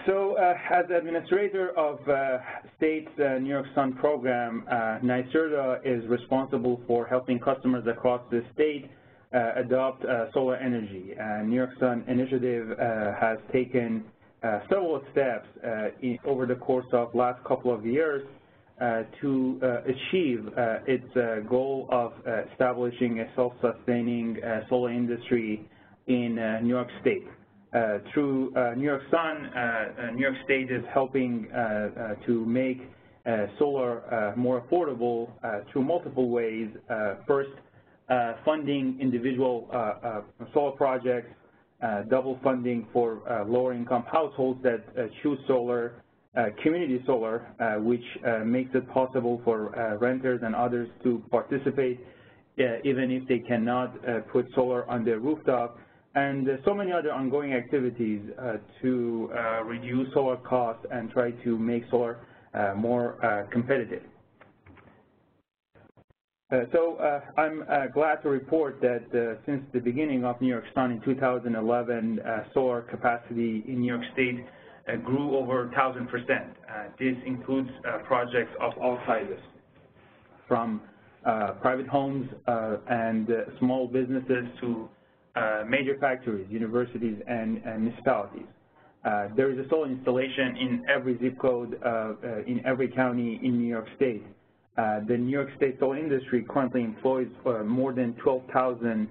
So as administrator of state's New York Sun program, NYSERDA is responsible for helping customers across the state adopt solar energy. New York Sun initiative has taken several steps over the course of last couple of years to achieve its goal of establishing a self-sustaining solar industry in New York State. Through New York Sun, New York State is helping to make solar more affordable through multiple ways. First, funding individual solar projects, double funding for lower-income households that choose solar, community solar, which makes it possible for renters and others to participate even if they cannot put solar on their rooftop, and so many other ongoing activities to reduce solar costs and try to make solar more competitive. I'm glad to report that since the beginning of New York Sun in 2011, solar capacity in New York State grew over 1,000%. This includes projects of all sizes, from private homes and small businesses to major factories, universities, and municipalities. There is a solar installation in every zip code in every county in New York State. The New York State solar industry currently employs more than 12,000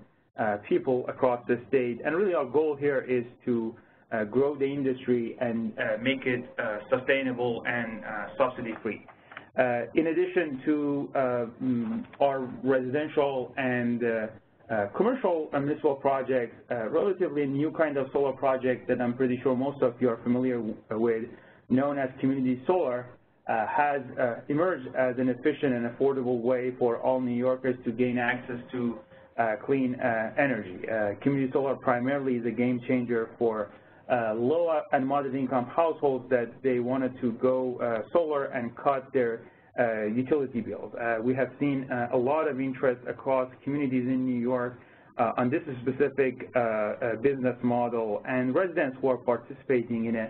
people across the state, and really our goal here is to grow the industry and make it sustainable and subsidy-free. In addition to our residential and commercial and municipal projects, relatively new kind of solar project that I'm pretty sure most of you are familiar with, known as community solar, has emerged as an efficient and affordable way for all New Yorkers to gain access to clean energy. Community solar primarily is a game changer for low and moderate income households that they wanted to go solar and cut their utility bills. We have seen a lot of interest across communities in New York on this specific business model, and residents who are participating in a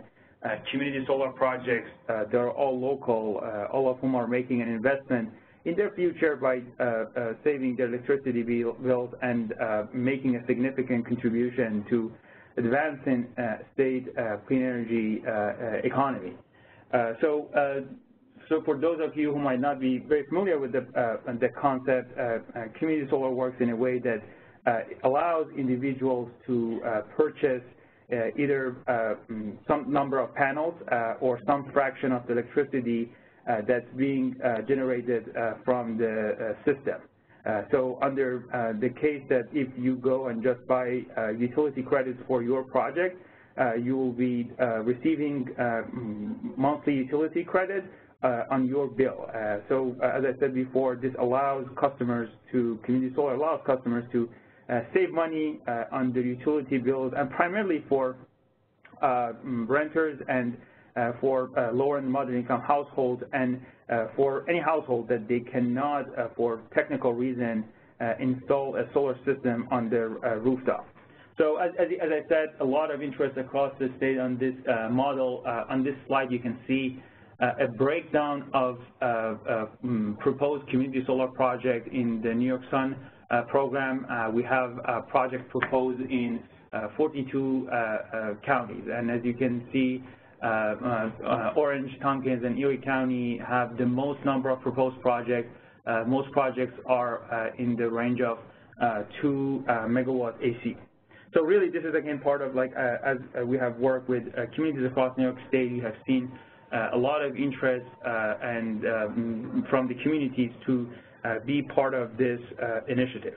community solar projects, they're all local, all of whom are making an investment in their future by saving their electricity bills and making a significant contribution to advancing state clean energy economy. So for those of you who might not be very familiar with the concept, community solar works in a way that allows individuals to purchase either some number of panels or some fraction of the electricity that's being generated from the system. So under the case that if you go and just buy utility credits for your project, you will be receiving monthly utility credit on your bill. So as I said before, this allows customers to, community solar allows customers to save money on their utility bills, and primarily for renters and for lower and moderate income households, and for any household that they cannot, for technical reason, install a solar system on their rooftop. So as I said, a lot of interest across the state on this model. On this slide, you can see a breakdown of proposed community solar project in the New York Sun program. We have projects proposed in 42 counties, and as you can see, Orange, Tompkins, and Erie County have the most number of proposed projects. Most projects are in the range of 2 megawatt AC. So really, this is again part of, like, as we have worked with communities across New York State, we have seen a lot of interest and from the communities to be part of this initiative.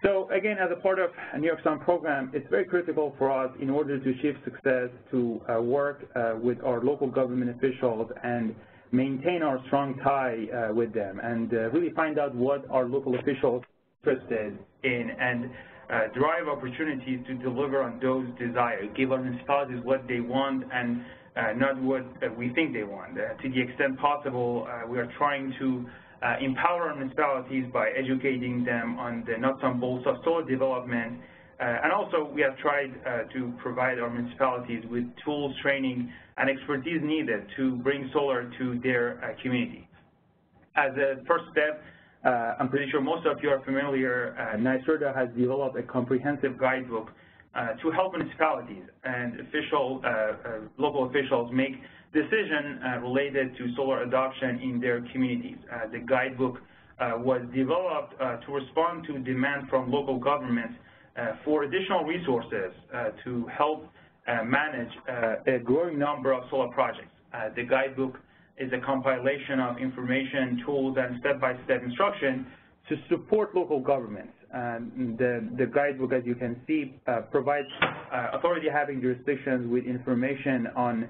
So again, as a part of a New York Sun program, it's very critical for us, in order to achieve success, to work with our local government officials and maintain our strong tie with them, and really find out what our local officials are interested in, and drive opportunities to deliver on those desires, give our municipalities what they want and not what we think they want. To the extent possible, we are trying to empower our municipalities by educating them on the nuts and bolts of solar development, And also, we have tried to provide our municipalities with tools, training, and expertise needed to bring solar to their community. As a first step, I'm pretty sure most of you are familiar, NYSERDA has developed a comprehensive guidebook to help municipalities and local officials make decisions related to solar adoption in their communities. The guidebook was developed to respond to demand from local governments for additional resources to help manage a growing number of solar projects. The guidebook is a compilation of information, tools, and step-by-step instruction to support local governments. The guidebook, as you can see, provides authority having jurisdictions with information on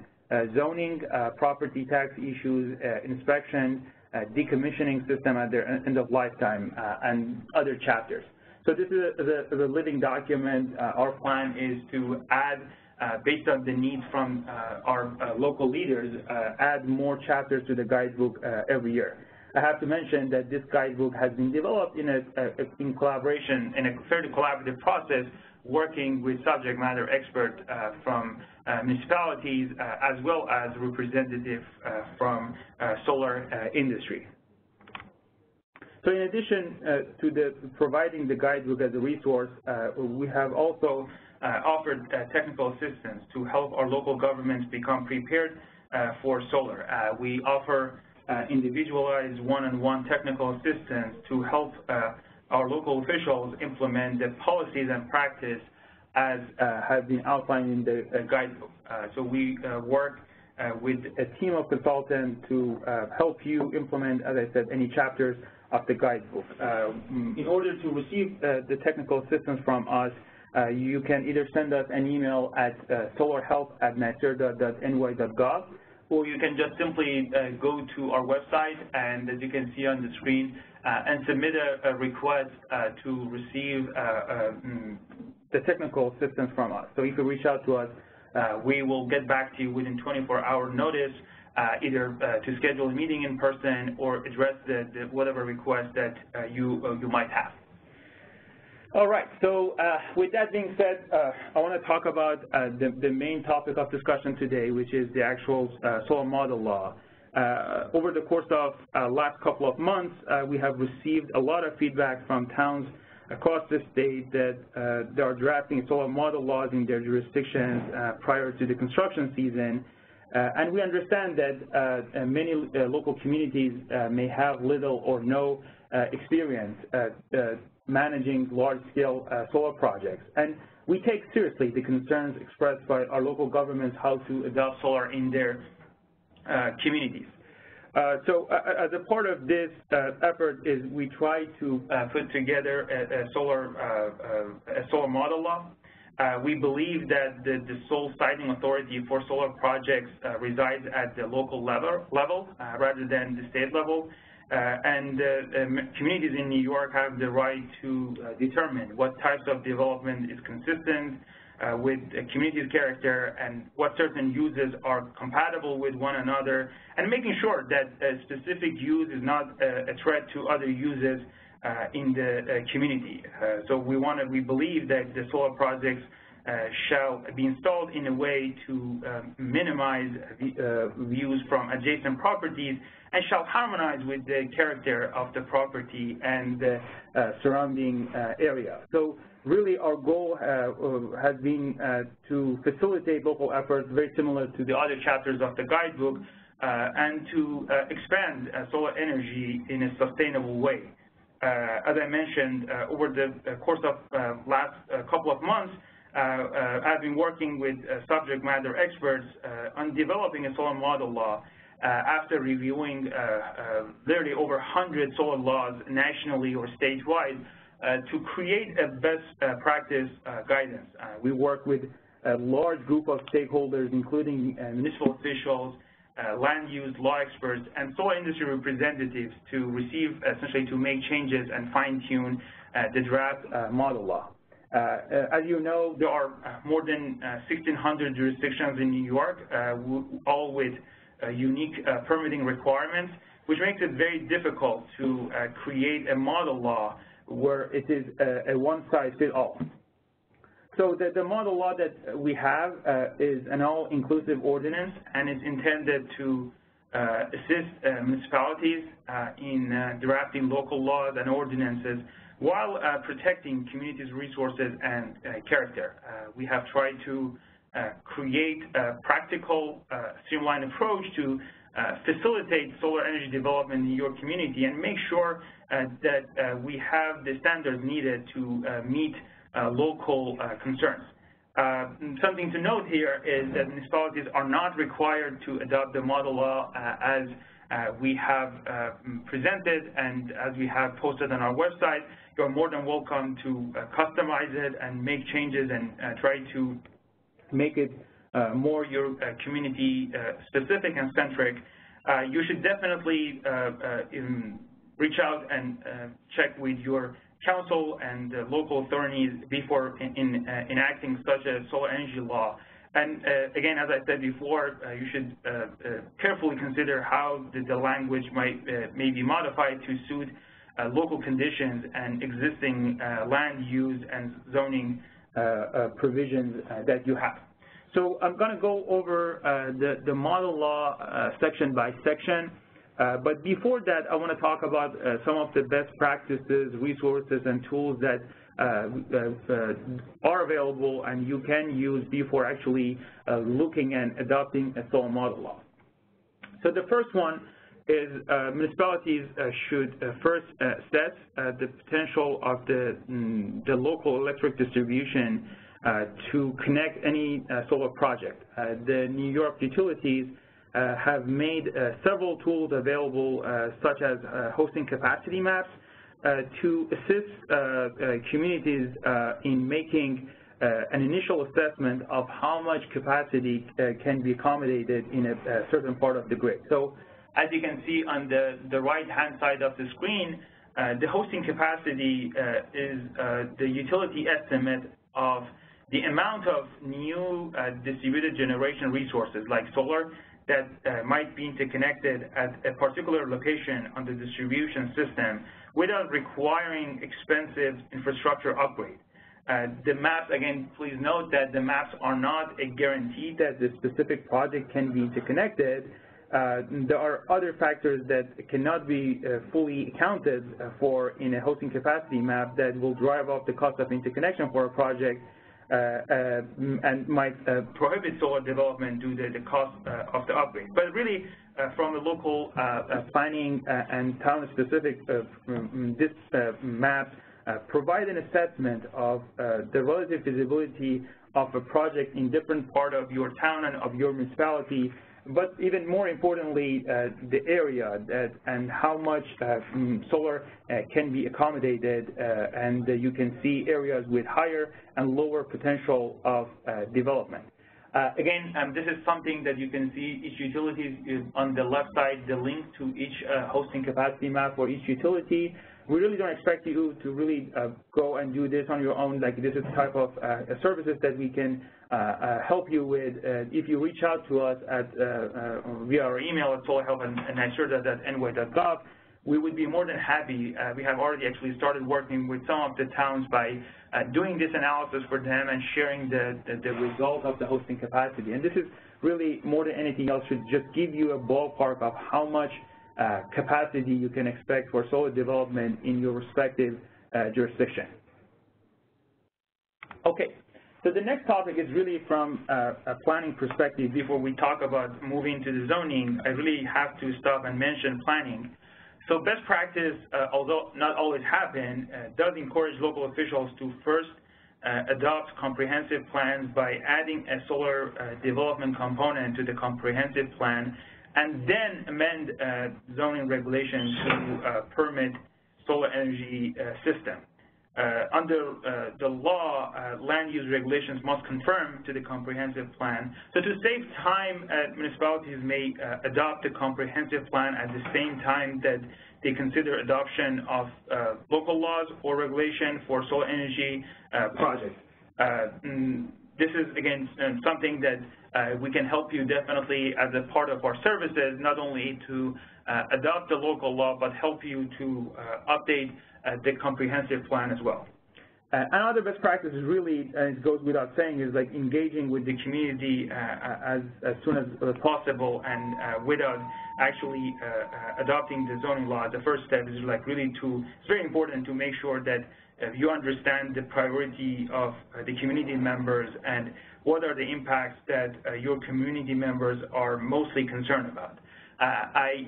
zoning, property tax issues, inspection, decommissioning system at their end of lifetime, and other chapters. So this is a living document. Our plan is to add, based on the needs from our local leaders, add more chapters to the guidebook every year. I have to mention that this guidebook has been developed in collaboration, in a fairly collaborative process, working with subject matter experts from municipalities as well as representatives from solar industry. So in addition to providing the guidebook as a resource, we have also offered technical assistance to help our local governments become prepared for solar. We offer individualized one-on-one technical assistance to help our local officials implement the policies and practice as has been outlined in the guidebook. So we work with a team of consultants to help you implement, as I said, any chapters of the guidebook. In order to receive the technical assistance from us, you can either send us an email at solarhelp@nyserda.ny.gov, or you can just simply go to our website, and as you can see on the screen, and submit a request to receive the technical assistance from us. So if you reach out to us, we will get back to you within 24-hour notice, either to schedule a meeting in person or address whatever request that you might have. All right, so with that being said, I want to talk about the main topic of discussion today, which is the actual solar model law. Over the course of last couple of months, we have received a lot of feedback from towns across the state that they are drafting solar model laws in their jurisdictions prior to the construction season. And we understand that many local communities may have little or no experience managing large-scale solar projects. And we take seriously the concerns expressed by our local governments how to adopt solar in their communities. So as a part of this effort is we try to put together a solar model law. We believe that the sole siting authority for solar projects resides at the local level rather than the state level. And communities in New York have the right to determine what types of development is consistent with a community's character and what certain uses are compatible with one another, and making sure that a specific use is not a threat to other uses in the community. So we believe that the solar projects shall be installed in a way to minimize views from adjacent properties and shall harmonize with the character of the property and the surrounding area. So really our goal has been to facilitate local efforts very similar to the other chapters of the guidebook and to expand solar energy in a sustainable way. As I mentioned, over the course of last couple of months, I've been working with subject matter experts on developing a solar model law after reviewing literally over 100 solar laws nationally or statewide to create a best practice guidance. We work with a large group of stakeholders, including municipal officials, land use law experts, and solar industry representatives to receive, essentially to make changes and fine-tune the draft model law. As you know, there are more than 1,600 jurisdictions in New York, all with unique permitting requirements, which makes it very difficult to create a model law where it is a one-size-fits-all. So the model law that we have is an all-inclusive ordinance, and it's intended to assist municipalities in drafting local laws and ordinances while protecting communities' resources and character. We have tried to create a practical, streamlined approach to facilitate solar energy development in your community and make sure that we have the standards needed to meet local concerns. Something to note here is that municipalities are not required to adopt the model law as we have presented and as we have posted on our website. You're more than welcome to customize it and make changes and try to make it more your community specific and centric. You should definitely reach out and check with your council and local authorities before enacting such a solar energy law. And again, as I said before, you should carefully consider how the language may be modified to suit local conditions and existing land use and zoning provisions that you have. So I'm going to go over the model law section by section. But before that, I want to talk about some of the best practices, resources, and tools that are available and you can use before actually looking and adopting a solar model law. So the first one is municipalities should first assess the potential of the local electric distribution to connect any solar project. The New York utilities have made several tools available, such as hosting capacity maps, to assist communities in making an initial assessment of how much capacity can be accommodated in a certain part of the grid. So as you can see on the right-hand side of the screen, the hosting capacity is the utility estimate of the amount of new distributed generation resources like solar that might be interconnected at a particular location on the distribution system without requiring expensive infrastructure upgrade. The maps, again, please note that the maps are not a guarantee that the specific project can be interconnected. There are other factors that cannot be fully accounted for in a hosting capacity map that will drive up the cost of interconnection for a project and might prohibit solar development due to the cost of the upgrade. But really, from a local planning and town-specific, this map provide an assessment of the relative feasibility of a project in different part of your town and of your municipality, but even more importantly, the area and how much solar can be accommodated, and you can see areas with higher and lower potential of development. Again, this is something that you can see each utility is on the left side, the link to each hosting capacity map for each utility. We really don't expect you to really go and do this on your own. Like, this is the type of services that we can help you with. If you reach out to us via our email at solarhelp@ny-sur.gov, we would be more than happy. We have already actually started working with some of the towns by doing this analysis for them and sharing the result of the hosting capacity. And this is really, more than anything else, should just give you a ballpark of how much capacity you can expect for solar development in your respective jurisdiction. Okay, so the next topic is really from a planning perspective. Before we talk about moving to the zoning, I really have to stop and mention planning. So best practice, although not always happen, does encourage local officials to first adopt comprehensive plans by adding a solar development component to the comprehensive plan, and then amend zoning regulations to permit solar energy system. Under the law, land use regulations must conform to the comprehensive plan. So to save time, municipalities may adopt the comprehensive plan at the same time that they consider adoption of local laws or regulation for solar energy projects. This is, again, something that we can help you definitely as a part of our services, not only to adopt the local law, but help you to update the comprehensive plan as well. Another best practice is really, it goes without saying, is like engaging with the community as soon as possible and without actually adopting the zoning law. The first step is like really it's very important to make sure that you understand the priority of the community members and what are the impacts that your community members are mostly concerned about.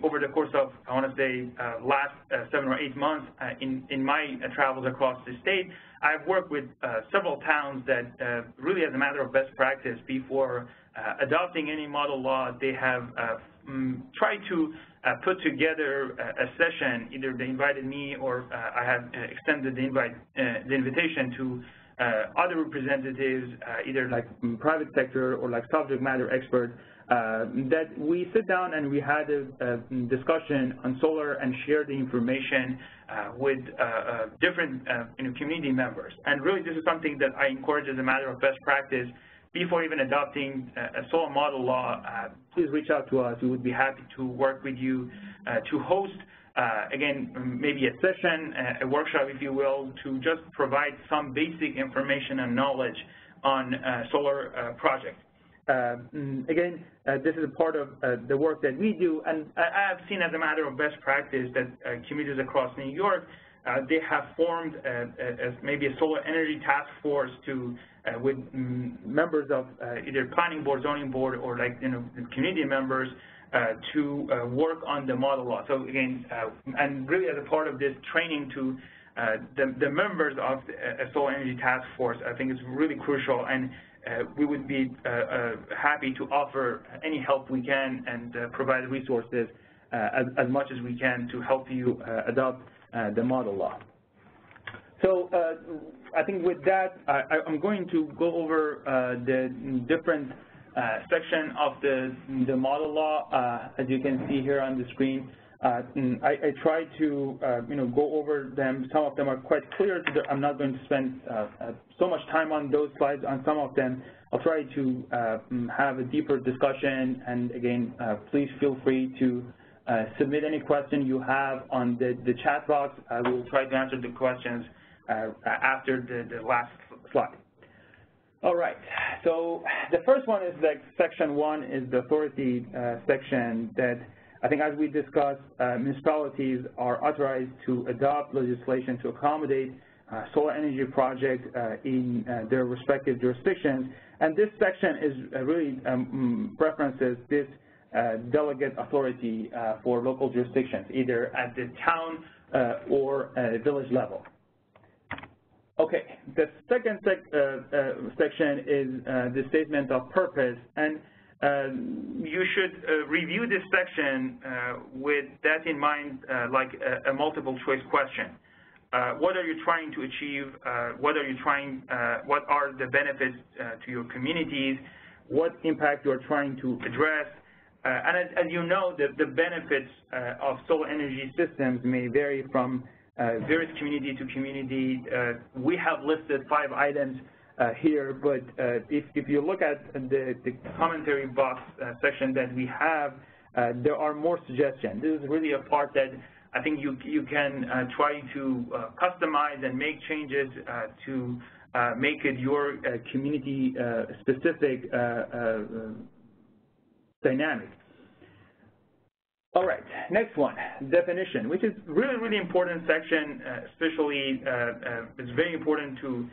Over the course of, I want to say, last 7 or 8 months, in my travels across the state, I've worked with several towns that really, as a matter of best practice, before adopting any model law, they have tried to put together a session. Either they invited me or I have extended the invitation to other representatives, either like private sector or like subject matter experts, that we sit down and we had a discussion on solar and share the information with different community members. And really this is something that I encourage as a matter of best practice. Before even adopting a solar model law, please reach out to us. We would be happy to work with you to host, again, maybe a session, a workshop, if you will, to just provide some basic information and knowledge on solar projects. Again, this is a part of the work that we do, and I have seen as a matter of best practice that communities across New York, they have formed maybe a solar energy task force with members of either planning board, zoning board, or like community members to work on the model law. So again, and really as a part of this training to the members of a solar energy task force, I think it's really crucial, and we would be happy to offer any help we can and provide resources as much as we can to help you adopt the model law. So I think with that, I'm going to go over the different section of the model law. As you can see here on the screen, I try to go over them. Some of them are quite clear. I'm not going to spend so much time on those slides. On some of them, I'll try to have a deeper discussion. And again, please feel free to submit any question you have on the chat box. I will try to answer the questions after the last slide. All right, so the first one is like section 1 is the authority section that I think, as we discussed, municipalities are authorized to adopt legislation to accommodate solar energy projects in their respective jurisdictions. And this section is really references this delegate authority for local jurisdictions, either at the town or village level. Okay, the second section is the statement of purpose, and you should review this section with that in mind, like a multiple choice question. What are you trying to achieve? What are the benefits to your communities? What impact you are trying to address? And as you know, the benefits of solar energy systems may vary from various community to community. We have listed 5 items here, but if you look at the commentary box section that we have, there are more suggestions. This is really a part that I think you can try to customize and make changes to make it your community specific dynamic. All right, next one, definition, which is really, really important section, especially it's very important to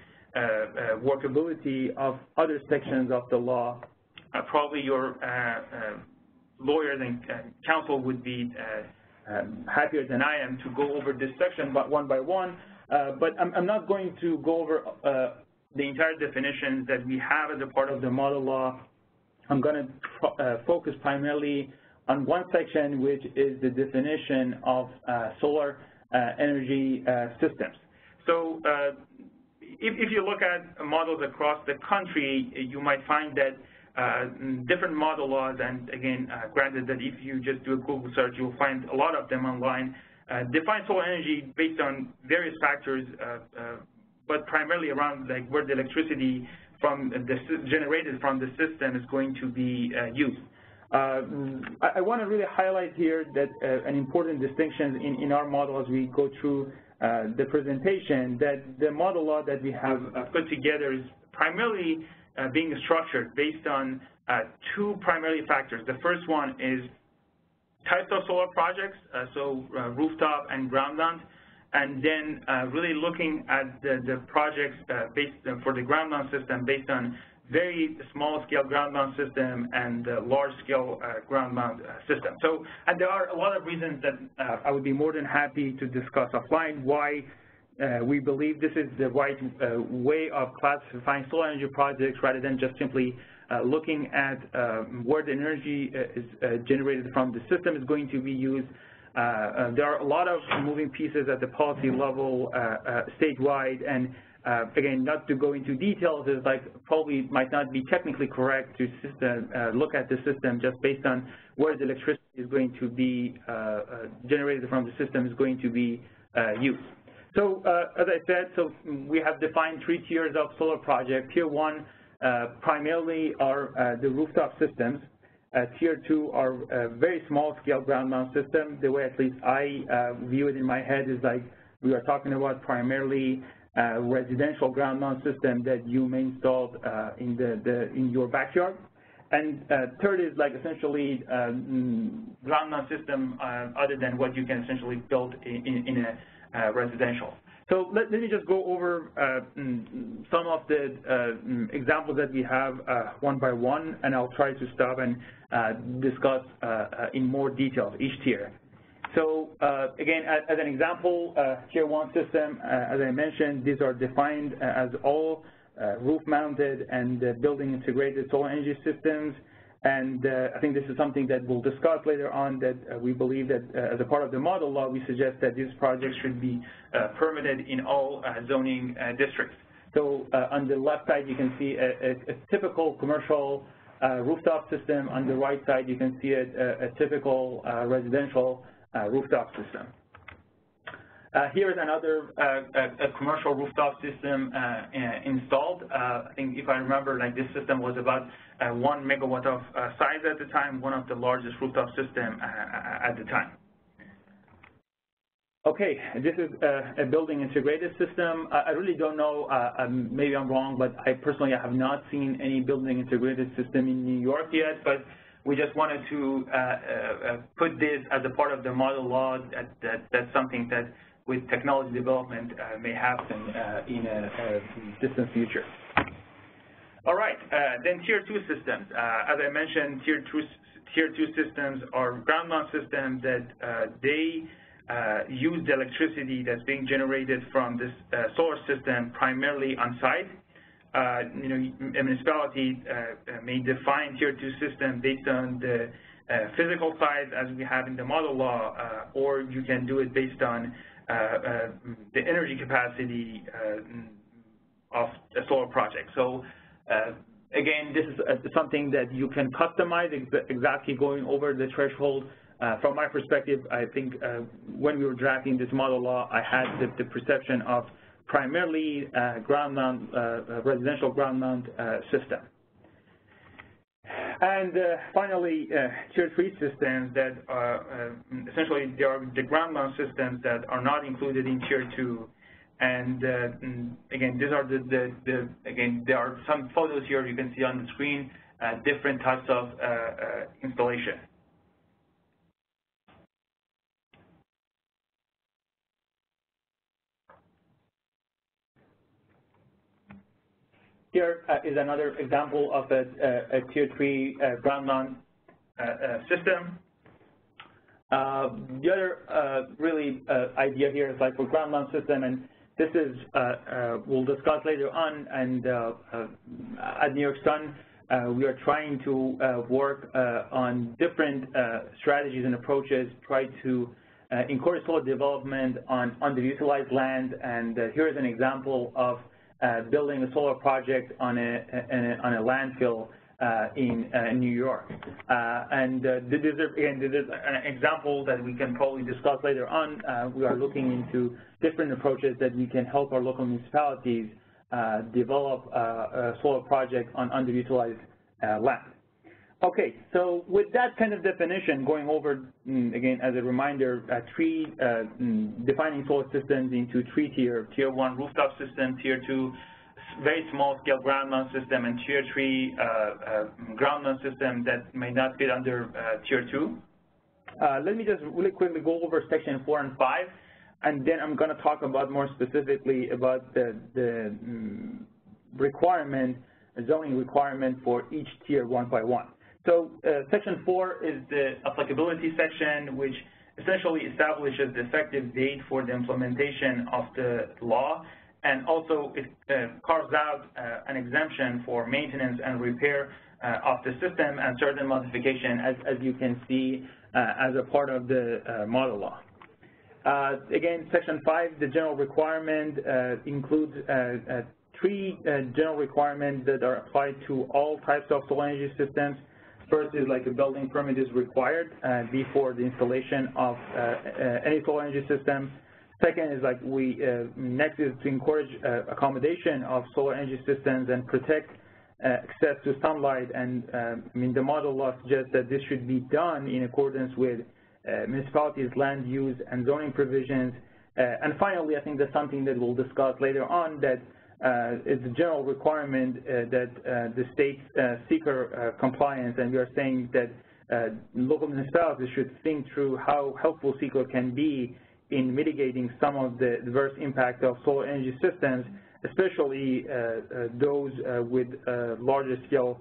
workability of other sections of the law. Probably your lawyers and counsel would be happier than I am to go over this section one by one, but I'm not going to go over the entire definitions that we have as a part of the model law. I'm going to focus primarily on one section, which is the definition of solar energy systems. So if you look at models across the country, you might find that different model laws, and again, granted that if you just do a Google search, you'll find a lot of them online, define solar energy based on various factors, but primarily around like where the electricity generated from the system is going to be used. I want to really highlight here that an important distinction in our model as we go through the presentation, that the model law that we have put together is primarily being structured based on two primary factors. The first one is types of solar projects, so rooftop and ground mount, and then really looking at the projects based for the ground mount system based on very small scale ground mount system and large scale ground mount system. So, and there are a lot of reasons that I would be more than happy to discuss offline why we believe this is the right way of classifying solar energy projects rather than just simply looking at where the energy is generated from the system is going to be used. There are a lot of moving pieces at the policy level statewide, and again, not to go into details, is like probably might not be technically correct to look at the system just based on where the electricity is going to be generated from the system is going to be used. So as I said, so we have defined 3 tiers of solar project. Tier 1 primarily are the rooftop systems. Tier 2 are very small scale ground mount system. The way at least I view it in my head is like we are talking about primarily residential ground mount system that you may install in your backyard. And third is like essentially ground mount system other than what you can essentially build in a residential. So let me just go over some of the examples that we have one by one, and I'll try to stop and discuss in more detail each tier. So again, as an example, tier 1 system, as I mentioned, these are defined as all roof-mounted and building integrated solar energy systems. And I think this is something that we'll discuss later on, that we believe that as a part of the model law, we suggest that these projects should be permitted in all zoning districts. So on the left side, you can see a typical commercial rooftop system. On the right side, you can see a typical residential rooftop system. Here is another commercial rooftop system installed. I think if I remember, like this system was about 1 megawatt of size at the time, one of the largest rooftop system at the time. Okay, this is a building integrated system. I really don't know, maybe I'm wrong, but I personally have not seen any building integrated system in New York yet, but we just wanted to put this as a part of the model law. That's something that with technology development may happen in a distant future. All right, then tier 2 systems. As I mentioned, tier 2 systems are ground mount systems that they use the electricity that's being generated from this solar system primarily on site. You know, a municipality may define tier 2 system based on the physical size as we have in the model law, or you can do it based on the energy capacity of a solar project. So again, this is something that you can customize, exactly going over the threshold. From my perspective, I think when we were drafting this model law, I had the perception of primarily ground mount, residential ground mount system. And finally, tier 3 systems that are essentially they are the ground mount systems that are not included in tier 2. And again, these are again, there are some photos here you can see on the screen, different types of installation. Here is another example of a tier 3 ground mount system. The other really idea here is like for ground mount system, and this is we'll discuss later on. And at New York Sun, we are trying to work on different strategies and approaches, try to encourage solar development on underutilized land. And here is an example of building a solar project on a landfill in New York. And this is an example that we can probably discuss later on. We are looking into different approaches that we can help our local municipalities develop a solar project on underutilized land. Okay, so with that kind of definition, going over, again, as a reminder, defining solar systems into three tiers: Tier 1 rooftop system, Tier 2 very small-scale ground-mount system, and Tier 3 ground-mount system that may not fit under Tier 2. Let me just really quickly go over Section 4 and 5, and then I'm going to talk about more specifically about the zoning requirement for each tier one by one. So Section 4 is the applicability section, which essentially establishes the effective date for the implementation of the law, and also it carves out an exemption for maintenance and repair of the system and certain modification, as you can see as a part of the model law. Again, Section 5, the general requirement includes three general requirements that are applied to all types of solar energy systems. First is like a building permit is required before the installation of any solar energy system. Second is like next is to encourage accommodation of solar energy systems and protect access to sunlight. And I mean, the model law suggests that this should be done in accordance with municipalities' land use and zoning provisions. And finally, I think that's something that we'll discuss later on, that it's a general requirement that the state seeker compliance, and we are saying that local municipalities should think through how helpful seeker can be in mitigating some of the adverse impact of solar energy systems, especially those with larger scale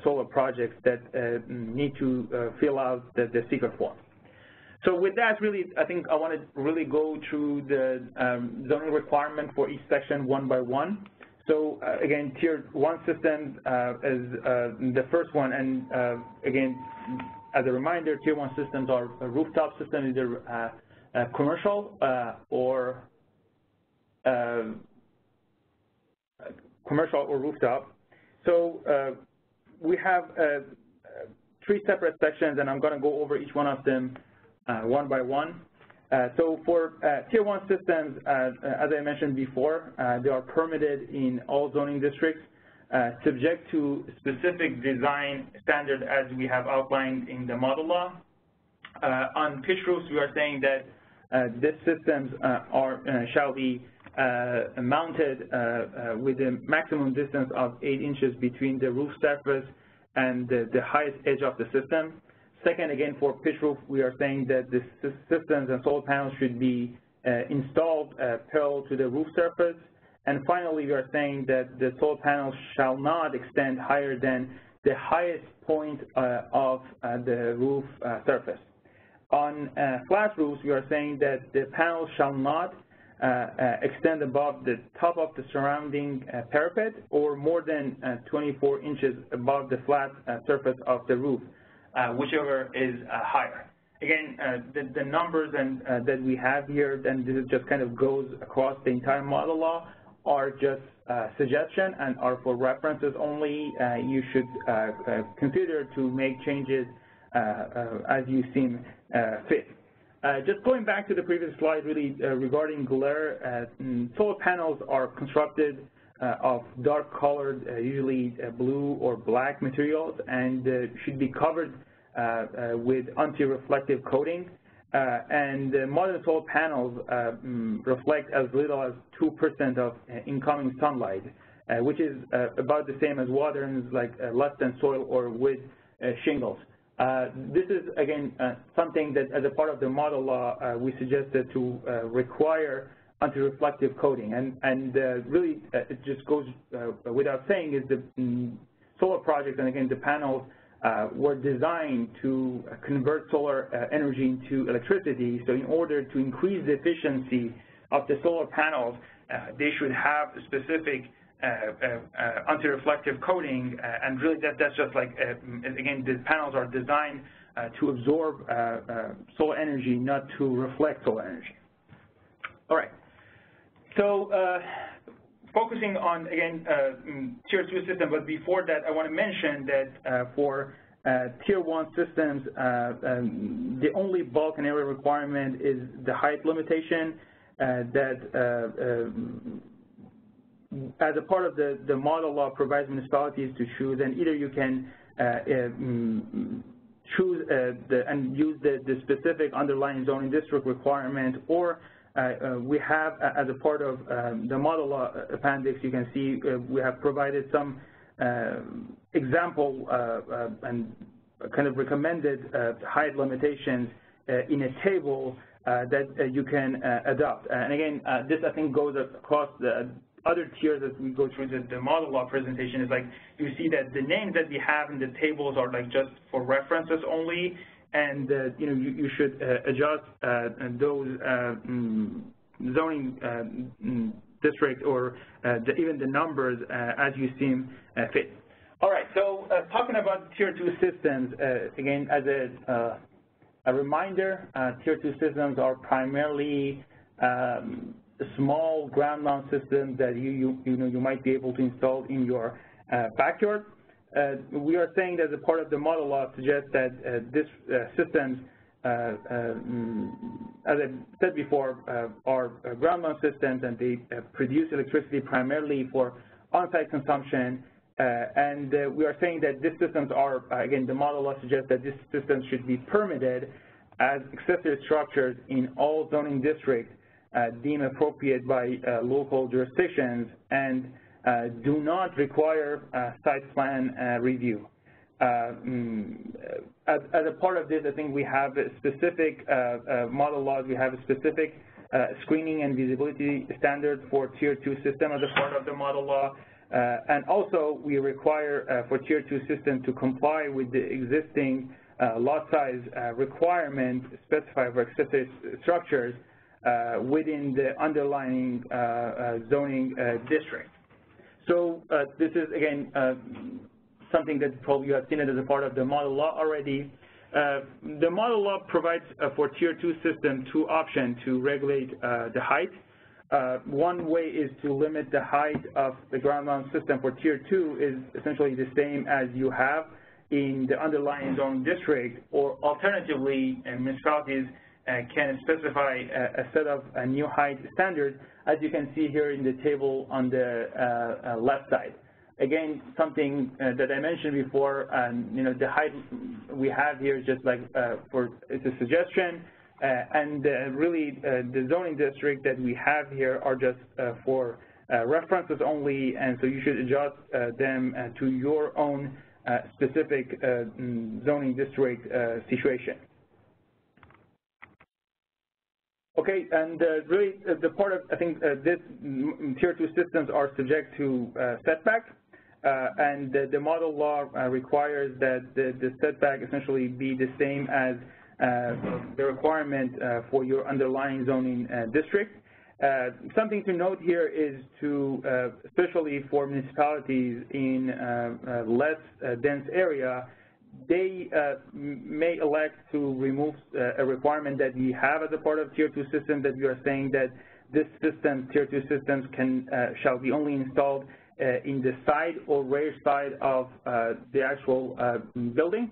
solar projects that need to fill out the seeker form. So with that, really, I think I want to really go through the zoning requirement for each section one by one. So again, Tier 1 systems is the first one, and again, as a reminder, Tier 1 systems are a rooftop system, either commercial or rooftop. So we have three separate sections, and I'm going to go over each one of them one by one. So for Tier 1 systems, as I mentioned before, they are permitted in all zoning districts, subject to specific design standard as we have outlined in the model law. On pitch roofs, we are saying that these systems shall be mounted with a maximum distance of 8 inches between the roof surface and the highest edge of the system. Second, again, for pitch roof, we are saying that the systems and solar panels should be installed parallel to the roof surface. And finally, we are saying that the solar panels shall not extend higher than the highest point of the roof surface. On flat roofs, we are saying that the panels shall not extend above the top of the surrounding parapet or more than 24 inches above the flat surface of the roof, whichever is higher. Again, the numbers that we have here, and this just kind of goes across the entire model law, are just suggestion and are for references only. You should consider to make changes as you seem fit. Just going back to the previous slide, really regarding glare, solar panels are constructed of dark-colored, usually blue or black materials, and should be covered with anti-reflective coating. And modern solar panels reflect as little as 2% of incoming sunlight, which is about the same as water and is like less than soil or wood shingles. This is, again, something that as a part of the model law, we suggested to require anti-reflective coating. And really, it just goes without saying is the solar projects, and again, the panels were designed to convert solar energy into electricity. So in order to increase the efficiency of the solar panels, they should have a specific anti-reflective coating, and really that's just like, again, the panels are designed to absorb solar energy, not to reflect solar energy. All right. So focusing on, again, Tier 2 system, but before that, I want to mention that for Tier 1 systems, the only bulk and area requirement is the height limitation that as a part of the model law provides municipalities to choose, and either you can choose and use the specific underlying zoning district requirement, or we have, as a part of the model law appendix, you can see we have provided some example and kind of recommended height limitations in a table that you can adopt. And again, this I think goes across the other tiers as we go through the model law presentation. Is like you see that the names that we have in the tables are like just for references only, and you know, you should adjust those zoning district or even the numbers as you seem fit. All right, so talking about Tier 2 systems, again, as a reminder, Tier 2 systems are primarily small ground mount systems that you might be able to install in your backyard. We are saying that as a part of the model law suggests that this systems, as I said before, are ground mount systems, and they produce electricity primarily for on-site consumption. And we are saying that these systems are, again, the model law suggests that these systems should be permitted as accessory structures in all zoning districts deemed appropriate by local jurisdictions, and do not require site plan review. As a part of this, I think we have a specific model laws. We have a specific screening and visibility standard for Tier 2 system as a part of the model law. And also, we require for Tier 2 system to comply with the existing lot size requirement specified for accessory structures within the underlying zoning district. So this is, again, something that probably you have seen it as a part of the model law already. The model law provides for Tier 2 system two options to regulate the height. One way is to limit the height of the ground mount system for Tier 2 is essentially the same as you have in the underlying zoning district, or alternatively, municipalities can specify a set of new height standards, as you can see here in the table on the left side. Again, something that I mentioned before, you know, the height we have here is just like it's a suggestion, and really the zoning district that we have here are just for references only, and so you should adjust them to your own specific zoning district situation. Okay, and really the part of, I think, this Tier 2 systems are subject to setback, and the model law requires that the setback essentially be the same as the requirement for your underlying zoning district. Something to note here is to, especially for municipalities in less dense area, they may elect to remove a requirement that we have as a part of Tier 2 system, that we are saying that this system, Tier 2 systems, shall be only installed in the side or rear side of the actual building.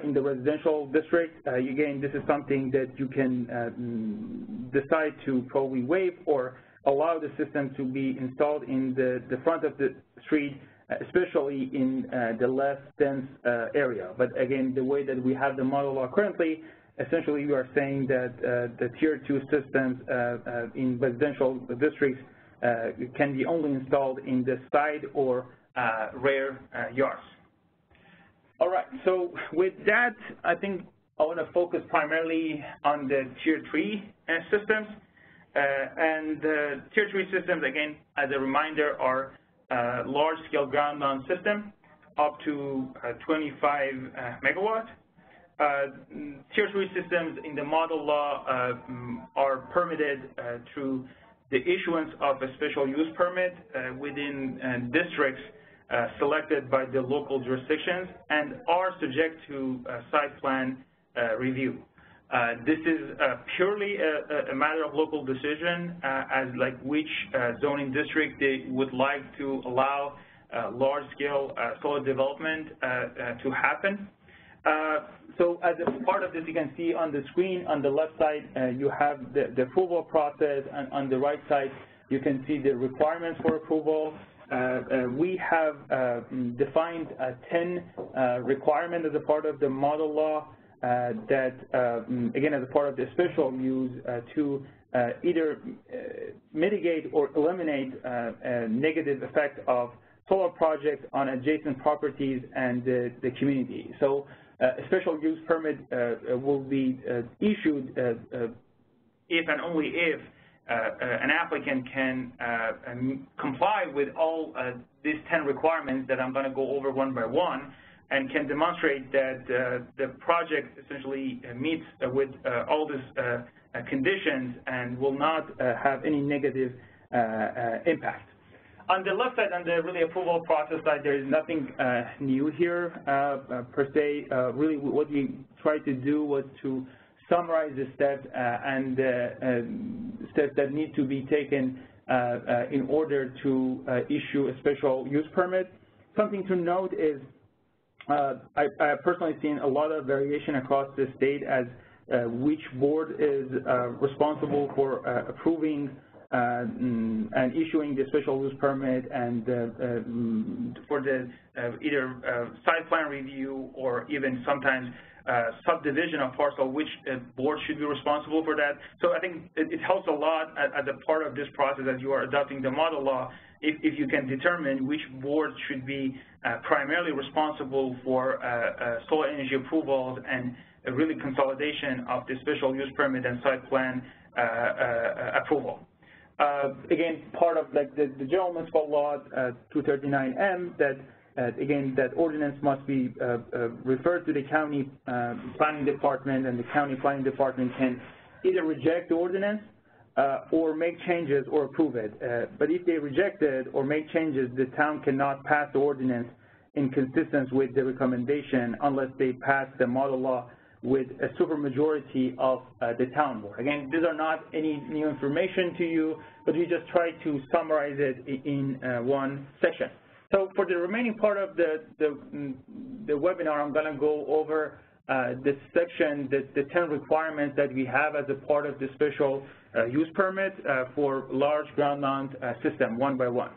In the residential district, again, this is something that you can decide to probably waive or allow the system to be installed in the front of the street, especially in the less dense area. But again, the way that we have the model law currently, essentially we are saying that the Tier 2 systems in residential districts can be only installed in the side or rear yards. All right, so with that, I think I want to focus primarily on the Tier 3 systems. And Tier 3 systems, again, as a reminder, are large-scale ground mount system up to 25 megawatt. Tier 3 systems in the model law are permitted through the issuance of a special use permit within districts selected by the local jurisdictions, and are subject to site plan review. This is purely a matter of local decision as like which zoning district they would like to allow large-scale solar development to happen. So as a part of this, you can see on the screen on the left side, you have the approval process, and on the right side, you can see the requirements for approval. we have defined 10 requirements as a part of the model law that, again, as a part of the special use to either mitigate or eliminate a negative effect of solar projects on adjacent properties and the community. So a special use permit will be issued if and only if an applicant can comply with all these 10 requirements that I'm going to go over one by one, and can demonstrate that the project essentially meets with all these conditions and will not have any negative impact. On the left side, on the really approval process side, there is nothing new here per se. Really, what we tried to do was to summarize the steps and steps that need to be taken in order to issue a special use permit. Something to note is I have personally seen a lot of variation across the state as which board is responsible for approving and issuing the special use permit, and for the either site plan review or even sometimes subdivision of parcel, which board should be responsible for that. So I think it helps a lot as a part of this process as you are adopting the model law, if you can determine which board should be primarily responsible for solar energy approvals and really consolidation of the special use permit and site plan approval. Again, part of like the general municipal law 239M that again, that ordinance must be referred to the county planning department, and the county planning department can either reject the ordinance or make changes or approve it. But if they reject it or make changes, the town cannot pass the ordinance in consistence with the recommendation unless they pass the model law with a supermajority of the town board. Again, these are not any new information to you, but we just try to summarize it in one section. So for the remaining part of the webinar, I'm going to go over this section, the 10 requirements that we have as a part of the special use permit for large ground mount system, one by one.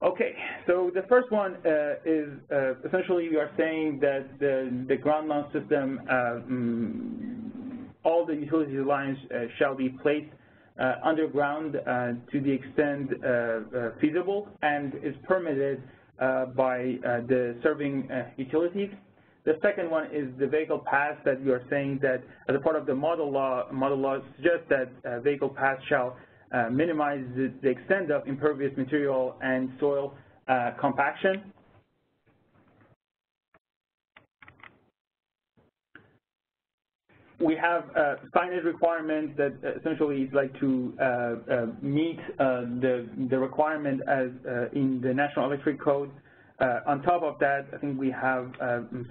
Okay, so the first one is essentially we are saying that the ground mount system, all the utility lines shall be placed underground to the extent feasible and is permitted by the serving utilities. The second one is the vehicle paths that we are saying that as a part of the model law suggests that vehicle paths shall minimize the extent of impervious material and soil compaction. We have signage requirements that essentially is like to meet the requirement as in the National Electric Code. On top of that, I think we have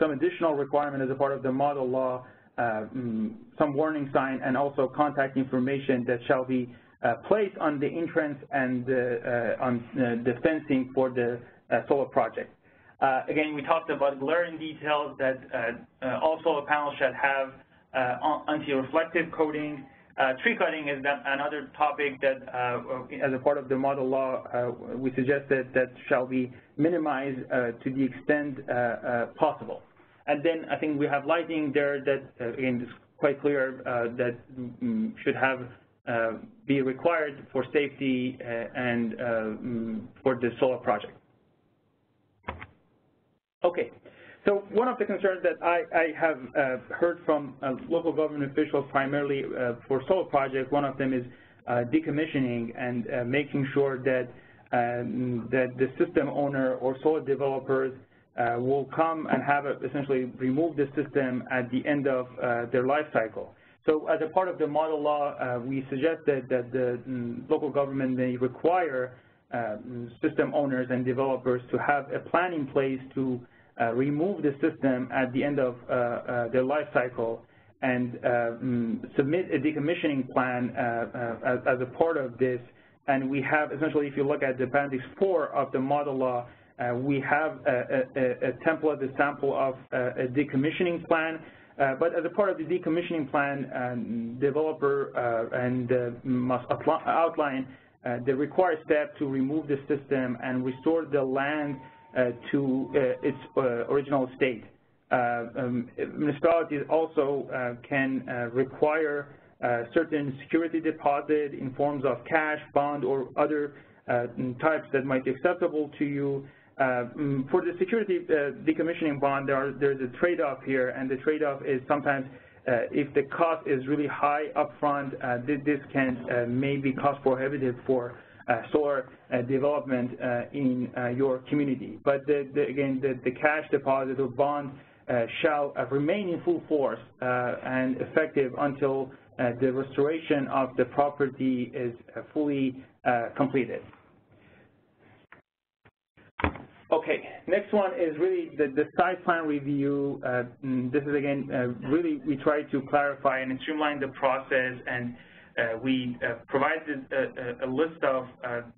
some additional requirement as a part of the model law, some warning sign and also contact information that shall be placed on the entrance and on the fencing for the solar project. Again, we talked about glaring details that all solar panels should have anti-reflective coating. Tree cutting is another topic that, as a part of the model law, we suggested that shall be minimized to the extent possible. And then I think we have lighting there that, again, is quite clear that should have be required for safety and for the solar project. Okay. So one of the concerns that I have heard from local government officials primarily for solar projects, one of them is decommissioning and making sure that that the system owner or solar developers will come and have essentially remove the system at the end of their life cycle. So as a part of the model law, we suggested that the local government may require system owners and developers to have a plan in place to remove the system at the end of their life cycle and submit a decommissioning plan as a part of this. And we have essentially, if you look at the Appendix 4 of the model law, we have a template, a sample of a decommissioning plan. But as a part of the decommissioning plan, developer must outline the required step to remove the system and restore the land to its original state. Municipalities also can require certain security deposit in forms of cash, bond, or other types that might be acceptable to you. For the security decommissioning bond, there's a trade-off here, and the trade-off is sometimes if the cost is really high upfront, this can maybe cost prohibitive for solar development in your community. But again, the cash deposit or bond shall remain in full force and effective until the restoration of the property is fully completed. Okay, next one is really the site plan review. This is again, really we try to clarify and streamline the process, and we provided a list of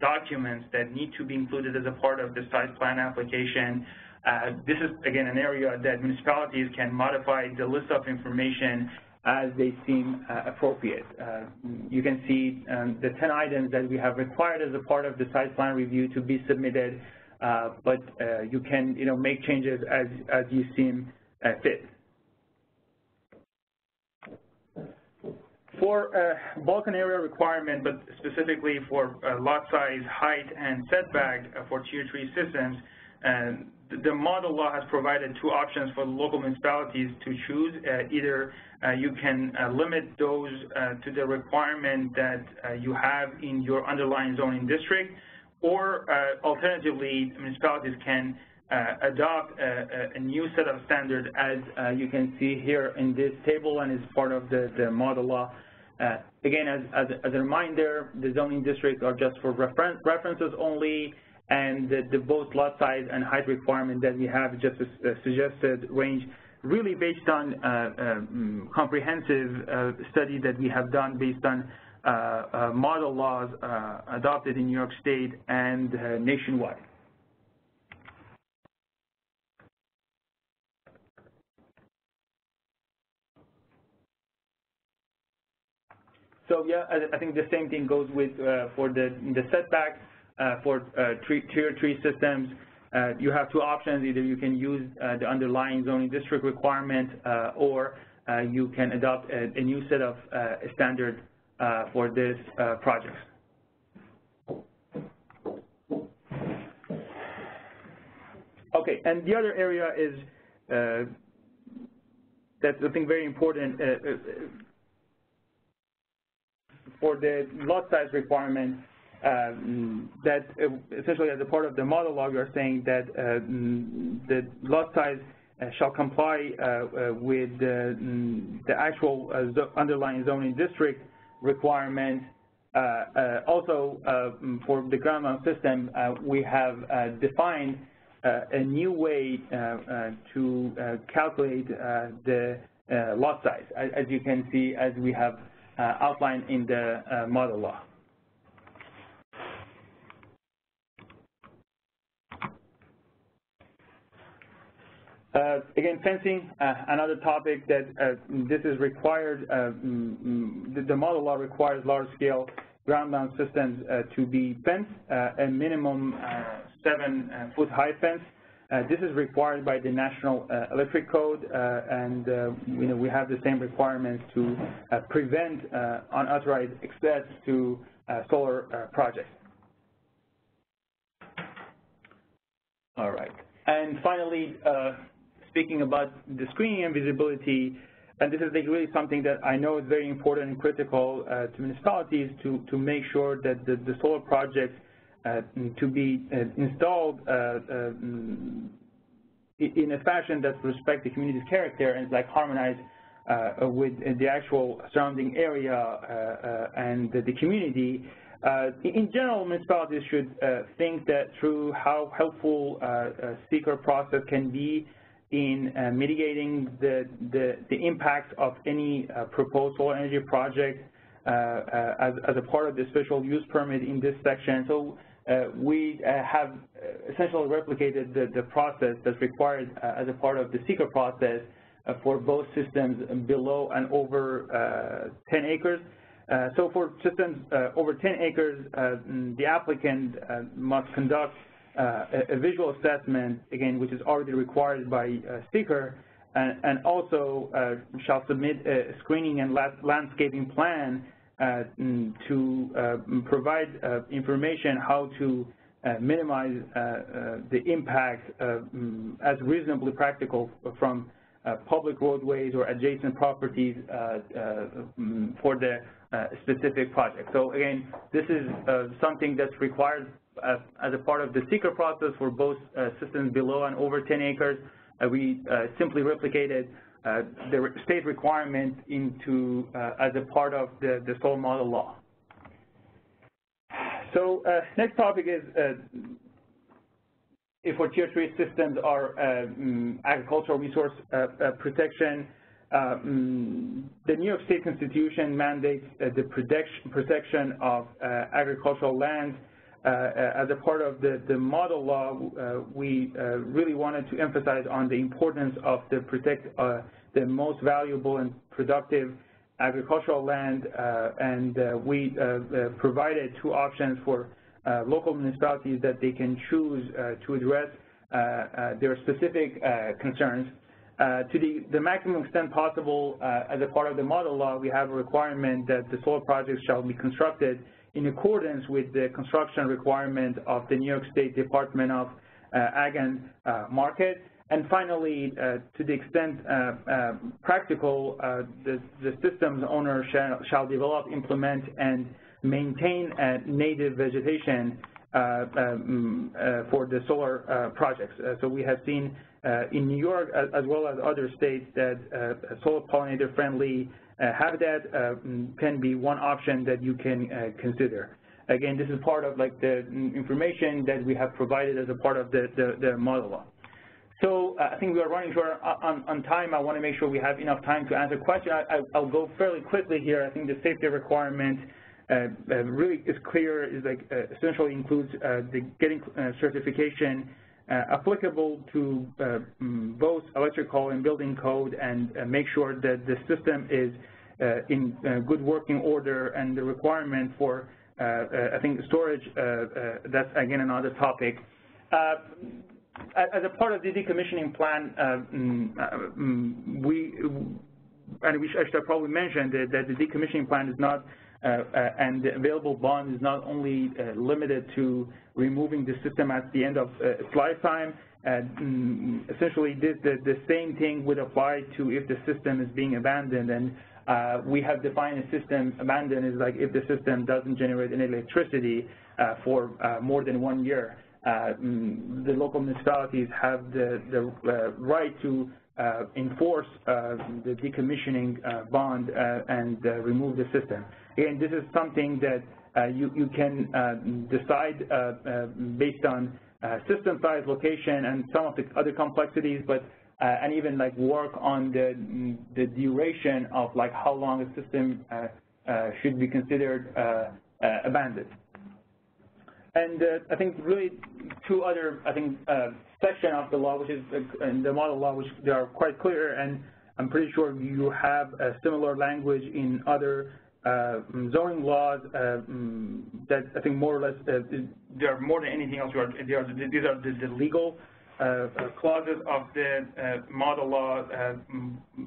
documents that need to be included as a part of the site plan application. This is again an area that municipalities can modify the list of information as they seem appropriate. You can see the 10 items that we have required as a part of the site plan review to be submitted. But you can, make changes as you seem fit. For bulk and area requirement, but specifically for lot size, height, and setback for Tier 3 systems, the model law has provided two options for local municipalities to choose. Either you can limit those to the requirement that you have in your underlying zoning district, or alternatively, municipalities can adopt a new set of standards, as you can see here in this table, and is part of the model law. Again, as a reminder, the zoning districts are just for references only, and the both lot size and height requirement that we have just a suggested range, really based on comprehensive study that we have done based on model laws adopted in New York State and nationwide. So yeah, I think the same thing goes with for the setbacks for Tier 3 systems. You have two options. Either you can use the underlying zoning district requirement, or you can adopt a new set of standards for this project. Okay, and the other area is that's I think very important for the lot size requirement. That essentially, as a part of the model law, we are saying that the lot size shall comply with the actual underlying zoning district requirement. Also, for the ground mount system, we have defined a new way to calculate the lot size, as you can see, as we have outlined in the model law. Again, fencing, another topic that this is required. The model law requires large-scale ground-mount systems to be fenced, a minimum 7-foot high fence. This is required by the National Electric Code, and we have the same requirements to prevent unauthorized access to solar projects. All right, and finally, speaking about the screening and visibility, and this is really something that I know is very important and critical to municipalities to make sure that the solar projects to be installed in a fashion that respects the community's character and is harmonized with the actual surrounding area and the community. In general, municipalities should think that through how helpful a seeker process can be in mitigating the impact of any proposed solar energy project as a part of the special use permit in this section. So we have essentially replicated the process that's required as a part of the seeker process for both systems below and over 10 acres. So for systems over 10 acres, the applicant must conduct a visual assessment, again, which is already required by seeker, and also shall submit a screening and landscaping plan to provide information how to minimize the impact as reasonably practical from public roadways or adjacent properties for the specific project. So again, this is something that's required as a part of the seeker process for both systems below and over 10 acres. We simply replicated the state requirement into as a part of the solar model law. So next topic is if for Tier 3 systems are agricultural resource protection. The New York State Constitution mandates the protection of agricultural lands. As a part of the model law, we really wanted to emphasize on the importance of the protect the most valuable and productive agricultural land, and we provided two options for local municipalities that they can choose to address their specific concerns. To the maximum extent possible, as a part of the model law, we have a requirement that the solar projects shall be constructed in accordance with the construction requirement of the New York State Department of Ag and Market. And finally, to the extent practical, the systems owner shall develop, implement, and maintain native vegetation for the solar projects. So we have seen in New York, as well as other states, that solar pollinator-friendly habitat can be one option that you can consider. Again, this is part of like the information that we have provided as a part of the model law. So I think we are running short on time. I want to make sure we have enough time to answer questions. I'll go fairly quickly here. I think the safety requirement really is clear. Is like essentially includes the getting certification applicable to both electrical and building code, and make sure that the system is in good working order, and the requirement for I think storage. That's again another topic. As a part of the decommissioning plan, I should probably mention that the decommissioning plan is not, and the available bond is not only limited to removing the system at the end of its lifetime. Essentially, the same thing would apply to if the system is being abandoned. And we have defined a system abandoned as like if the system doesn't generate any electricity for more than 1 year. The local municipalities have the right to enforce the decommissioning bond and remove the system. Again, this is something that you can decide based on system size, location, and some of the other complexities, but and even like work on the duration of like how long a system should be considered abandoned. And I think really two other, section of the law, which is in the model law, which they are quite clear, and I'm pretty sure you have a similar language in other zoning laws that I think more or less, they are more than anything else, these are the legal clauses of the model law.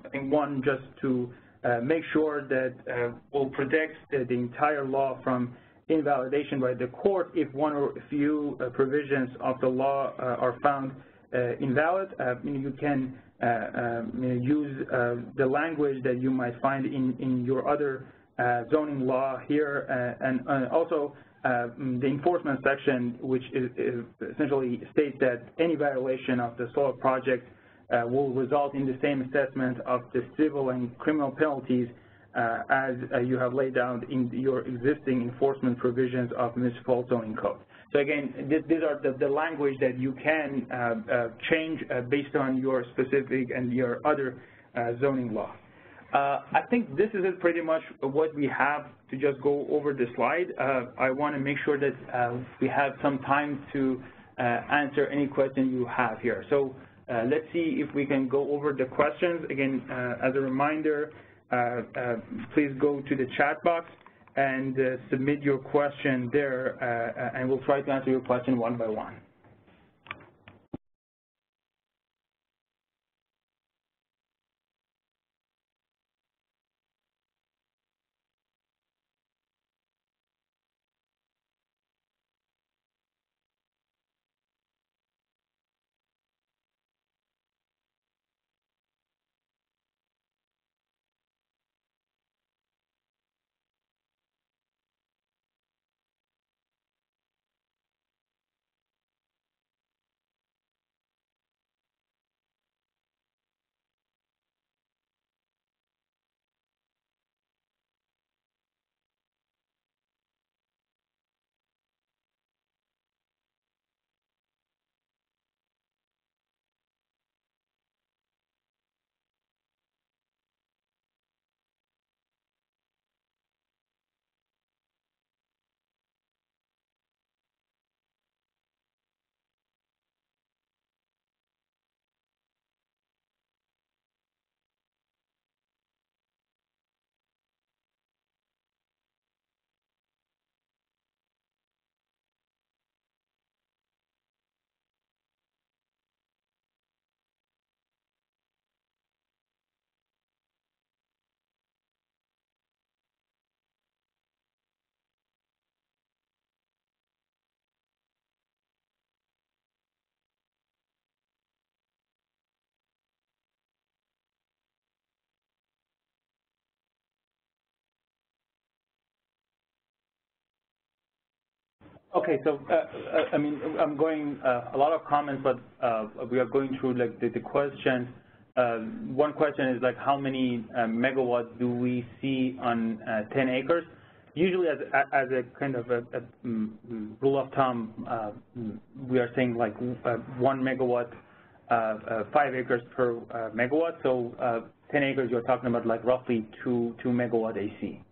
I think one, just to make sure that will protect the entire law from invalidation by the court if one or a few provisions of the law are found invalid. You can use the language that you might find in your other zoning law here, and also the enforcement section, which is essentially states that any violation of the solar project will result in the same assessment of the civil and criminal penalties as you have laid down in your existing enforcement provisions of municipal zoning code. So again, these are the language that you can change based on your specific and your other zoning law. I think this is pretty much what we have to just go over the slide. I want to make sure that we have some time to answer any question you have here. So let's see if we can go over the questions. Again, as a reminder, please go to the chat box and submit your question there, and we'll try to answer your question one by one. Okay, so I mean, I'm going a lot of comments, but we are going through like the questions. One question is like, how many megawatts do we see on 10 acres? Usually, as a kind of a rule of thumb, we are saying like 1 megawatt, 5 acres per megawatt. So 10 acres, you're talking about like roughly 2 megawatt AC.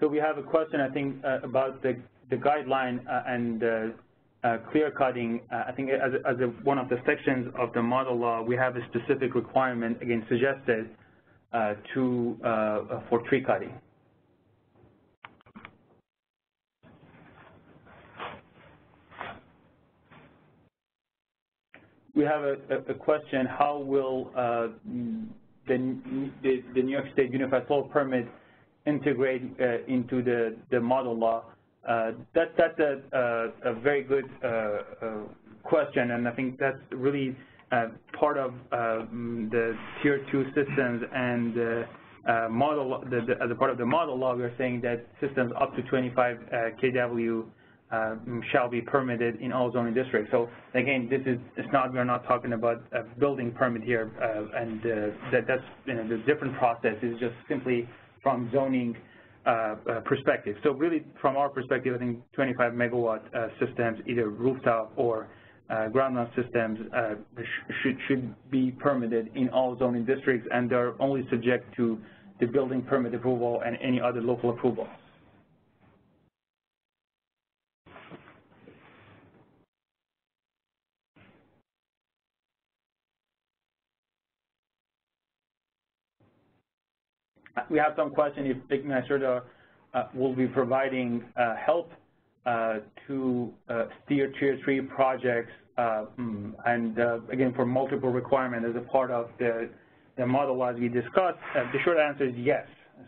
So we have a question, I think, about the guideline and clear cutting. I think as one of the sections of the model law, we have a specific requirement, again, suggested for tree cutting. We have a question: how will the New York State Unified Solar Permit integrate into the model law? That's a very good question, and I think that's really part of the Tier 2 systems and model. As a part of the model law, we're saying that systems up to 25 kW shall be permitted in all zoning districts. So again, we're not talking about a building permit here, and that's the different process is just simply from zoning perspective. So really, from our perspective, I think 25 megawatt systems, either rooftop or ground mount systems, should be permitted in all zoning districts, and they're only subject to the building permit approval and any other local approval. We have some question if NY-SRDA will be providing help to steer Tier 3 projects, and again, for multiple requirements as a part of the model as we discussed. The short answer is yes.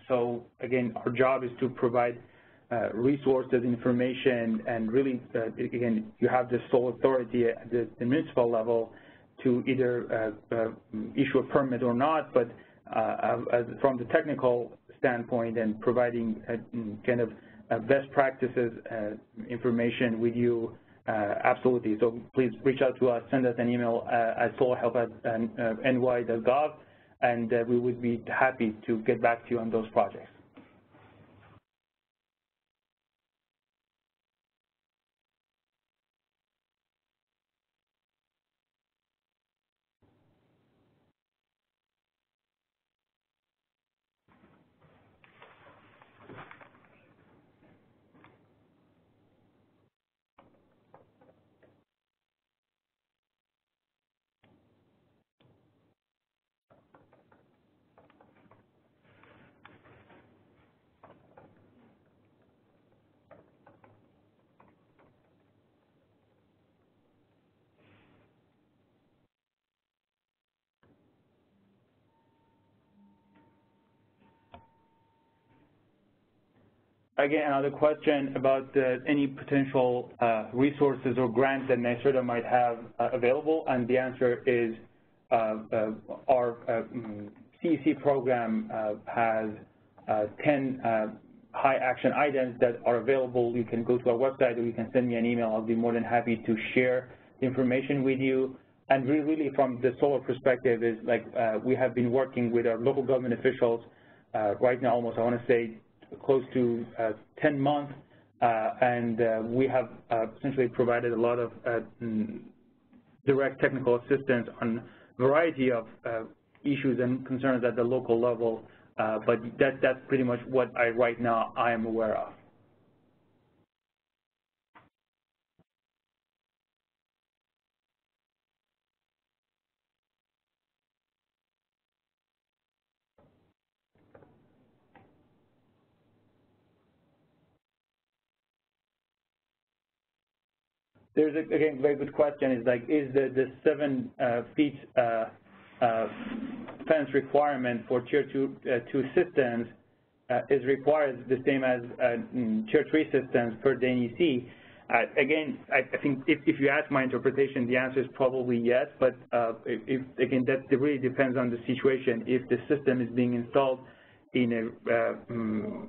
So again, our job is to provide resources, information, and really, again, you have the sole authority at the municipal level to either issue a permit or not, but from the technical standpoint and providing kind of best practices information with you, absolutely. So please reach out to us, send us an email at solarhelp@ny.gov, and we would be happy to get back to you on those projects. again, another question about any potential resources or grants that NYSERDA might have available, and the answer is our CEC program has 10 high action items that are available. You can go to our website or you can send me an email. I'll be more than happy to share the information with you. And really from the solar perspective is like we have been working with our local government officials right now almost, I want to say, close to 10 months, and we have essentially provided a lot of direct technical assistance on a variety of issues and concerns at the local level, but that's pretty much what right now I am aware of. There's, again, a very good question, is like, is the 7 feet fence requirement for Tier 2 systems is required the same as Tier 3 systems per the NEC? Again, I think if you ask my interpretation, the answer is probably yes, but again, that really depends on the situation. If the system is being installed in a